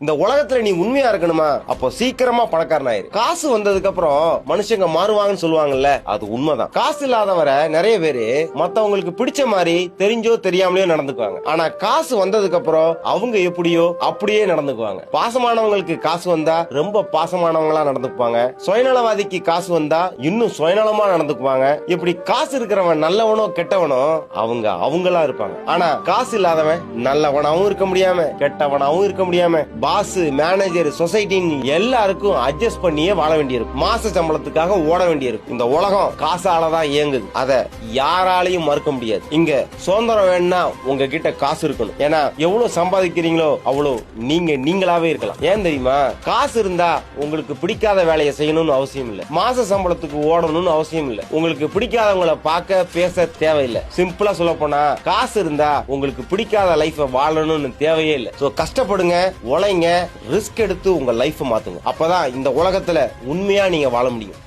இந்த உலகத்துல நீ உண்மையா இருக்கணுமா, அப்போ சீக்கிரமா பணக்காரனாயிரு. காசு வந்ததுக்கு அப்புறம் மனுஷங்க மாறுவாங்கன்னு சொல்லுவாங்கல்ல, அது உண்மைதான். காசு இல்லாதவரை நிறைய பேரு மத்தவங்களுக்கு பிடிச்ச மாதிரி தெரிஞ்சோ தெரியாமலையோ நடந்துக்குவாங்க. ஆனா காசு வந்ததுக்கு அப்புறம் அவங்க எப்படியோ அப்படியே நடந்துக்குவாங்க. பாசமானவங்களுக்கு காசு வந்தா ரொம்ப பாசமானவங்களா நடந்துக்குவாங்க. சுயநலவாதிக்கு காசு வந்தா இன்னும் சுயநலமா நடந்துக்குவாங்க. இப்படி காசு இருக்கிறவன் நல்லவனோ கெட்டவனோ அவங்களா இருப்பாங்க. ஆனா காசு இல்லாதவன் நல்லவனாவும் இருக்க முடியாம கெட்டவனாவும் இருக்க முடியாம பாஸ், மேனேஜர், சொசைட்டின்னு எல்லாருக்கும் அட்ஜஸ்ட் பண்ணியே வாழ வேண்டியிருக்கும். மாச சம்பளத்துக்காக ஓட வேண்டியிருக்கும். இந்த உலகம் காசாலதான் இயங்குது. அத யாராலையும் மறுக்க முடியாது. இங்க சுதந்திரம் வேணும்னா உங்ககிட்ட காசு இருக்கணும். ஏன்னா எவ்வளவு சம்பாதிக்கிறீங்களோ அவ்வளவு நீங்களாவே இருக்கலாம். ஏன் தெரியுமா? காசு இருந்தா உங்களுக்கு பிடிக்காத வேலையை செய்யணும்னு அவசியம் இல்ல. மாச சம்பளத்துக்கு ஓடணும்னு அவசியம் இல்ல. உங்களுக்கு பிடிக்காதவங்களை பார்க்க பேச தேவையில்லை. சிம்பிளா சொல்ல போனா காசு இருந்தா உங்களுக்கு பிடிக்காத லைஃப வாழணும்னு தேவையே இல்லை. சோ கஷ்டப்படுங்க, உழைங்க, ரிஸ்க் எடுத்து உங்க லைஃப் மாத்துங்க. அப்பதான் இந்த உலகத்துல உண்மையா நீங்க வாழ முடியும்.